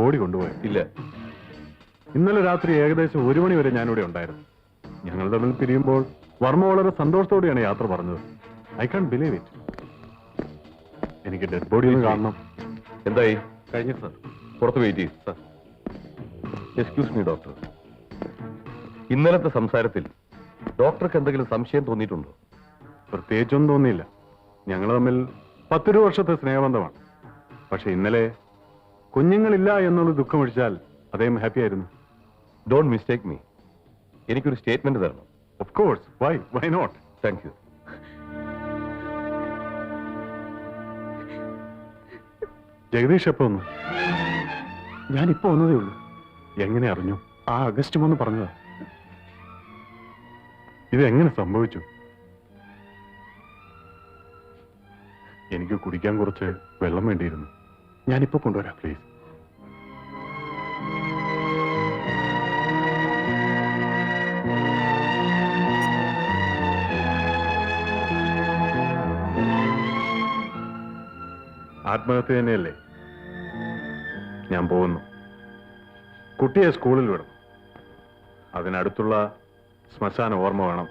Body കൊണ്ടുപോയി? ഇല്ല. ഇന്നലെ രാത്രി ഏകദേശം 1 മണി വരെ ഞാനിവിടെ ഉണ്ടായിരുന്നു. ഞങ്ങൾ തമ്മിൽ പിരിയുമ്പോൾ വർമ്മ വളരെ സന്തോഷത്തോടെയാണ് യാത്ര പറഞ്ഞത്. I can believe it. എനിക്ക് ഡെഡ് ബോഡി ഒന്ന് കാണണം. എന്തായി? കഴിഞ്ഞു സർ. പുറത്ത് വെയിറ്റ് ചെയ്യും സർ. Excuse me doctor. ഇന്നലത്തെ സംസാരത്തിൽ ഡോക്ടർക്ക് എന്തെങ്കിലും സംശയം തോന്നിയിട്ടുണ്ടോ? പ്രത്യേകിച്ചൊന്നും തോന്നിയില്ല. ഞങ്ങൾ തമ്മിൽ 10 വർഷത്തെ സ്നേഹബന്ധമാണ്. പക്ഷെ ഇന്നലെ കുഞ്ഞുങ്ങളില്ല എന്നുള്ള ദുഃഖമൊഴിച്ചാൽ അദ്ദേഹം ഹാപ്പി ആയിരുന്നു. Don't mistake me. എനിക്കൊരു സ്റ്റേറ്റ്മെന്റ് തരണം. Of course. Why not? Thank you. Jagadish എപ്പോ വന്നു? ഞാനിപ്പോ വന്നതേ ഉള്ളൂ. എങ്ങനെ അറിഞ്ഞു? ആ അഗസ്റ്റ് 3 പറഞ്ഞതാ. ഇതെങ്ങനെ സംഭവിച്ചു? എനിക്ക് കുടിക്കാൻ കുറച്ച് വെള്ളം വേണ്ടിയിരുന്നു. ഞാനിപ്പോ കൊണ്ടുവരാം പ്ലീസ്. ആത്മഹത്യ തന്നെയല്ലേ? ഞാൻ പോകുന്നു. കുട്ടിയെ സ്കൂളിൽ വിടണം. അതിനടുത്തുള്ള ശ്മശാന ഓർമ്മ വേണം.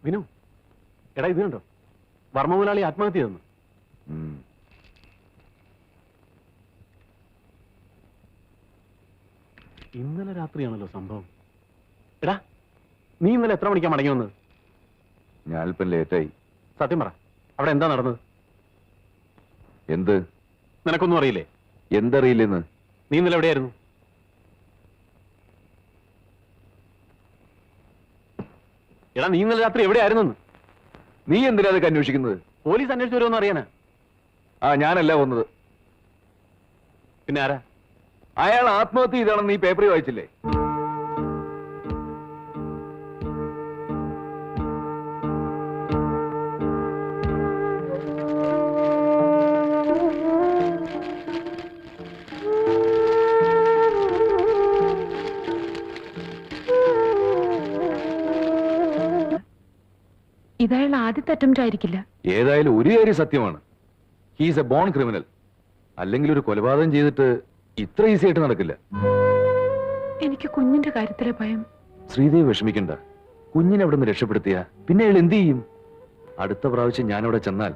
വിനു, എടാ ഇത് കണ്ടോ? വർമ്മ മുതലാളി ആത്മഹത്യ ചെയ്തു. ഇന്നലെ രാത്രിയാണല്ലോ സംഭവം. എടാ, നീ ഇന്നലെ എത്ര മണിക്കാ മടങ്ങി വന്നത്? ഞാൻ അല്പം ലേറ്റായി. സത്യം പറ, അവിടെ എന്താ നടന്നത്? എന്ത്? നിനക്കൊന്നും അറിയില്ലേ? എന്തറിയില്ലെന്ന്? നീ ഇന്നലെ എവിടെയായിരുന്നു? എടാ, നീ ഇന്നലെ രാത്രി എവിടെയായിരുന്നു? നീ എന്തിനാ അതൊക്കെ അന്വേഷിക്കുന്നത്? പോലീസ് അന്വേഷിച്ചു വരുമെന്ന് അറിയാനാ. ഞാനല്ല വന്നത്. പിന്നെ ആരാ? അയാൾ ആത്മഹത്യ ചെയ്താണെന്ന് നീ പേപ്പറിൽ വായിച്ചില്ലേ? ഇതയാൾ ആദ്യത്തെ അറ്റംപ്റ്റ് ആയിരിക്കില്ല. ഏതായാലും ഒരു കാര്യം സത്യമാണ്. He's a born criminal. അല്ലെങ്കിൽ ഒരു കൊലപാതകം ചെയ്തിട്ട് ഇത്ര ഈസി ആയിട്ട് നടക്കില്ല. എനിക്ക് കുഞ്ഞിന്റെ കാര്യത്തിലെ ഭയം. ശ്രീദേവി വിഷമിക്കണ്ട. കുഞ്ഞിനെ അവിടെ നിന്ന് രക്ഷപ്പെടുത്തിയ പിന്നെ അയാൾ എന്ത് ചെയ്യും? അടുത്ത പ്രാവശ്യം ഞാനവിടെ ചെന്നാൽ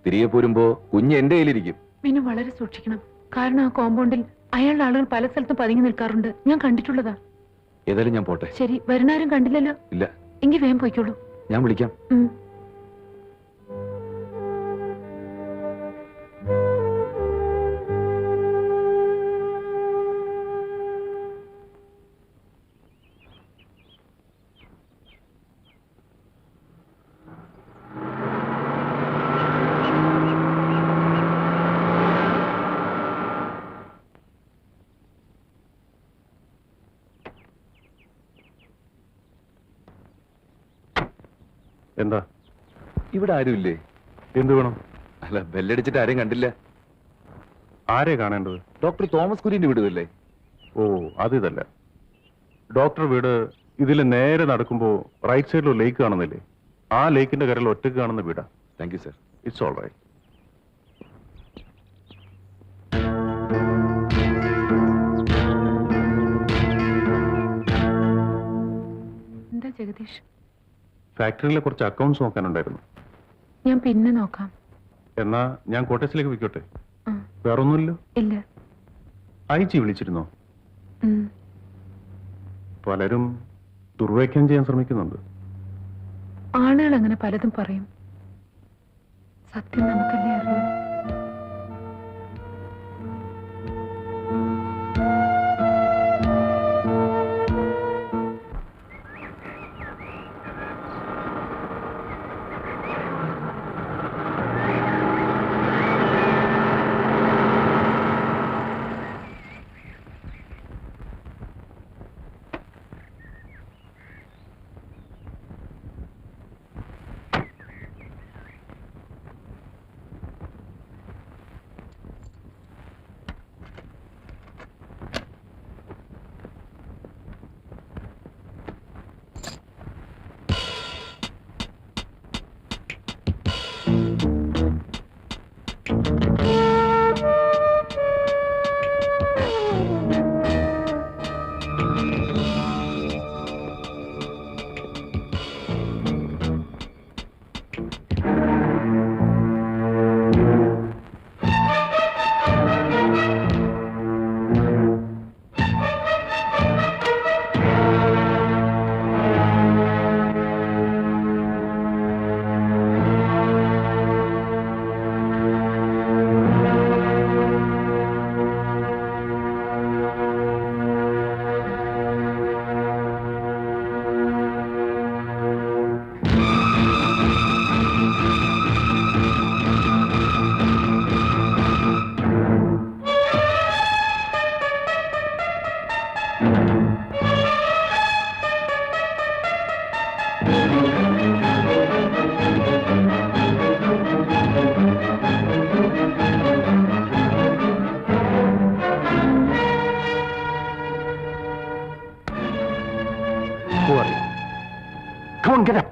തിരികെ പോരുമ്പോ കുഞ്ഞ് എന്റെ കയ്യിലിരിക്കും. വിനു വളരെ സൂക്ഷിക്കണം. കാരണം ആ കോമ്പൗണ്ടിൽ അയാളുടെ ആളുകൾ പല സ്ഥലത്തും പതുങ്ങി നിൽക്കാറുണ്ട്. ഞാൻ കണ്ടിട്ടുള്ളതാ. ഏതായാലും ഞാൻ പോട്ടെ. ശരി, വരുന്നാരും കണ്ടില്ലല്ലോ? ഇല്ല. എങ്കിൽ വേഗം പോയിക്കോളൂ. ഞാൻ വിളിക്കാം. എന്താ? ഇവിടെ ആരുമില്ലേ? എന്ത് വേണം? അല്ല, ബെല്ലടിച്ചിട്ട് ആരെയും കണ്ടില്ല. ആരെ കാണേണ്ടത്? ഡോക്ടർ തോമസ് കുര്യന്റെ വീടല്ലേ? ഓ, അതിതല്ല. ഡോക്ടർ വീട് ഇതിൽ നേരെ നടക്കുമ്പോ റൈറ്റ് സൈഡിൽ ലേക്ക് കാണുന്നില്ലേ? ആ ലേക്കിന്റെ കരയിൽ ഒറ്റക്ക് കാണുന്ന വീടാ. Thank you sir. It's all right. എന്താ ജഗദീഷ്? ഫാക്ടറിയിലെ കുറച്ച് അക്കൗണ്ട്സ് നോക്കാനുണ്ടായിരുന്നു. ഞാൻ പിന്നെ നോക്കാം. എന്നാ ഞാൻ കോട്ടേഴ്സിലേക്ക് വിൽക്കട്ടെ? വേറൊന്നുമില്ലോ? ഇല്ല. ഐജി വിളിച്ചിരുന്നോ? പലരും ദുർവ്യാഖ്യാനം ചെയ്യാൻ ശ്രമിക്കുന്നുണ്ട്. ആളുകൾ അങ്ങനെ പലതും പറയും. സത്യം നമുക്കല്ലേ അറിയൂ. Come on, get up.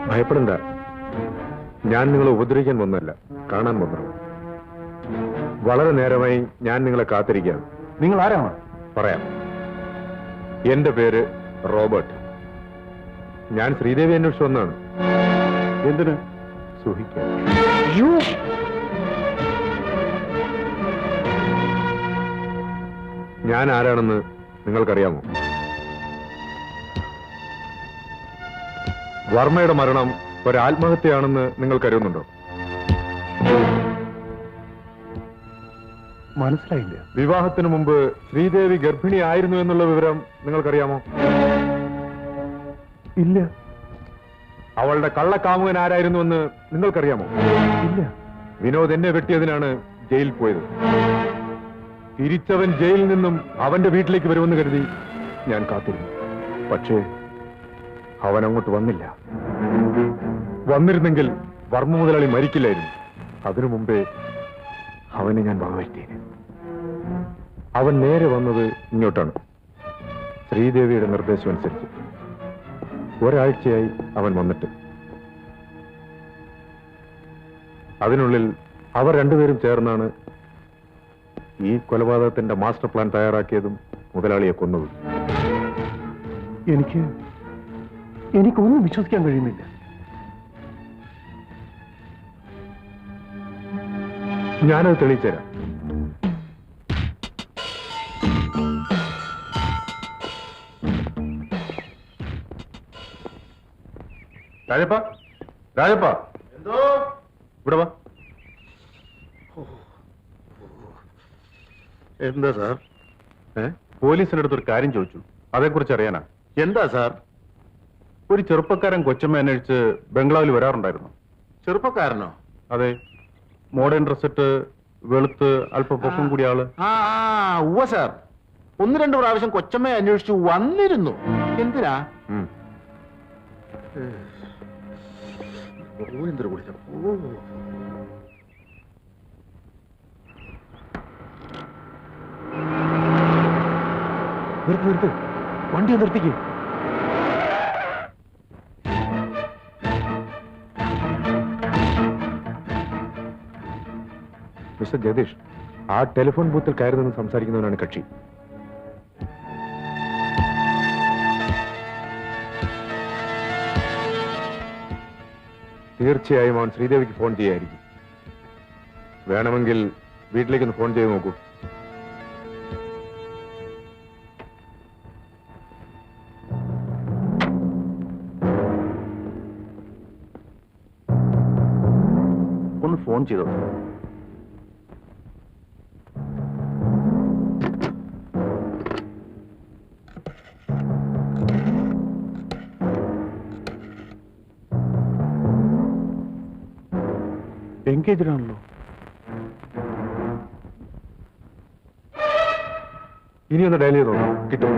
ഭയപ്പെടണ്ട. ഞാൻ നിങ്ങളെ ഉപദ്രവിക്കാൻ വന്നല്ല, കാണാൻ വന്നത്. വളരെ നേരമായി ഞാൻ നിങ്ങളെ കാത്തിരിക്കുകയാണ്. നിങ്ങൾ ആരാണ്? പറയാം. എന്റെ പേര് റോബർട്ട്. ഞാൻ ശ്രീദേവി അന്വേഷിച്ചു വന്നാണ്. എന്തിന്? സുഹിക്കാൻ. ഞാൻ ആരാണെന്ന് നിങ്ങൾക്കറിയാമോ? വർമ്മയുടെ മരണം ഒരാത്മഹത്യയാണെന്ന് നിങ്ങൾ കരുതുന്നുണ്ടോ? മനസ്സിലായില്ല. വിവാഹത്തിന് മുമ്പ് ശ്രീദേവി ഗർഭിണിയായിരുന്നു എന്നുള്ള വിവരം നിങ്ങൾക്കറിയാമോ? ഇല്ല. അവളുടെ കള്ളക്കാമുകൻ ആരായിരുന്നുവെന്ന് നിങ്ങൾക്കറിയാമോ? ഇല്ല. വിനോദ് എന്നെ വെട്ടിയതിനാണ് ജയിലിൽ പോയത്. തിരിച്ചവൻ ജയിലിൽ നിന്നും അവന്റെ വീട്ടിലേക്ക് വരുമെന്ന് കരുതി ഞാൻ കാത്തിരുന്നു. പക്ഷേ അവൻ അങ്ങോട്ട് വന്നില്ല. വന്നിരുന്നെങ്കിൽ വർമ്മ മുതലാളി മരിക്കില്ലായിരുന്നു. അതിനു മുമ്പേ അവനെ ഞാൻ വകവരുത്തിയത്. അവൻ നേരെ വന്നത് ഇങ്ങോട്ടാണ്, ശ്രീദേവിയുടെ നിർദ്ദേശം അനുസരിച്ച്. ഒരാഴ്ചയായി അവൻ വന്നിട്ട്. അതിനുള്ളിൽ അവർ രണ്ടുപേരും ചേർന്നാണ് ഈ കൊലപാതകത്തിന്റെ മാസ്റ്റർ പ്ലാൻ തയ്യാറാക്കിയതും മുതലാളിയെ കൊന്നതും. എനിക്കൊന്നും വിശ്വസിക്കാൻ കഴിയുന്നില്ല. ഞാനത് തെളിയിച്ചുതരാം. രാജപ്പ, രാജപ്പ, എന്തോ ഇവിടെ വാ. എന്താ സാർ? പോലീസിന്റെ അടുത്തൊരു കാര്യം ചോദിച്ചു, അതേക്കുറിച്ച് അറിയാനാ. എന്താ സാർ? ഒരു ചെറുപ്പക്കാരൻ കൊച്ചമ്മ അന്വേഷിച്ച് ബംഗ്ലാവിൽ വരാറുണ്ടായിരുന്നു. ചെറുപ്പക്കാരനോ? അതെ, മോഡേൺ ഡ്രസ് ഇട്ട്, വെളുത്ത്, അല്പ പൊക്കം കൂടിയ ആള്. ഉവ്വ സാർ, 1-2 പ്രാവശ്യം കൊച്ചമ്മയെ അന്വേഷിച്ചു വന്നിരുന്നു. എന്തിനാ? എന്തൊരു കുളിച്ച നിർത്ത്, വണ്ടി നിർത്തിക്ക്. മിസ്റ്റർ ജഗദീഷ്, ആ ടെലിഫോൺ ബൂത്തിൽ കയറി നിന്ന് സംസാരിക്കുന്നവനാണ് കക്ഷി. തീർച്ചയായും അവൻ ശ്രീദേവിക്ക് ഫോൺ ചെയ്യായിരിക്കും. വേണമെങ്കിൽ വീട്ടിലേക്കൊന്ന് ഫോൺ ചെയ്ത് നോക്കൂ. ഒന്ന് ഫോൺ ചെയ്തോ. എൻഗേജ്ഡ് ആണല്ലോ. ഇനി ഒന്ന് ഡയൽ ചെയ്തോ, കിട്ടും.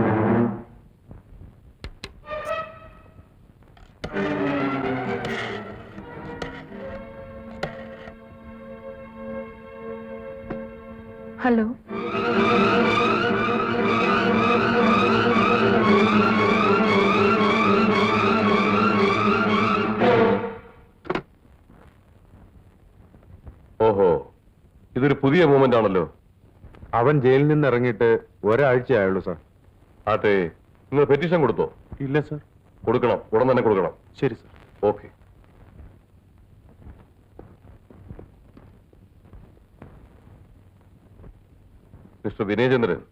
ഹലോ. ഓഹോ, ഇതൊരു പുതിയ മൂവ്മെന്റ് ആണല്ലോ. അവൻ ജയിലിൽ നിന്ന് ഇറങ്ങിയിട്ട് ഒരാഴ്ചയായുള്ളൂ സാർ. ആട്ടെ, നിങ്ങൾ പെറ്റീഷൻ കൊടുത്തോ? ഇല്ല സാർ. കൊടുക്കണം, ഉടൻ തന്നെ കൊടുക്കണം. ശരി സാർ. ഓക്കെ. മിസ്റ്റർ വിനയചന്ദ്രൻ,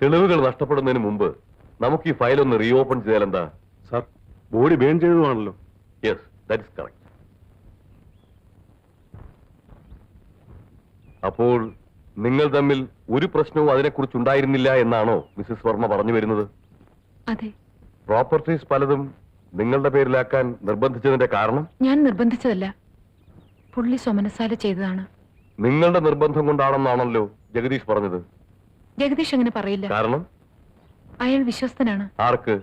തെളിവുകൾ നഷ്ടപ്പെടുന്നതിന് മുമ്പ് നമുക്ക് ഈ ഫയൽ ഒന്ന് റീഓപ്പൺ ചെയ്താൽ എന്താ? സാർ, ബോഡി ബേൺ ചെയ്തതുമാണല്ലോ. Yes, that is correct. അപ്പോൾ നിങ്ങൾ തമ്മിൽ ഒരു പ്രശ്നവും അതിനെക്കുറിച്ച് ഉണ്ടായിരുന്നില്ല എന്നാണോ മിസ്സിസ് വർമ്മ പറഞ്ഞു വരുന്നത്? അതെ. പ്രോപ്പർട്ടീസ് പലതും നിങ്ങളുടെ പേരിലാക്കാൻ നിർബന്ധിച്ചതിന്റെ കാരണം? ഞാൻ നിർബന്ധിച്ചതല്ല, പുള്ളി സ്വമനസാല ചെയ്തതാണ്. നിങ്ങളുടെ നിർബന്ധം കൊണ്ടാണെന്നാണല്ലോ ജഗദീഷ് പറഞ്ഞത്. ജഗദീഷ് അങ്ങനെ പറയില്ല. കാരണം? അയാൾ വിശ്വസ്തനാണ്. ആർക്ക്?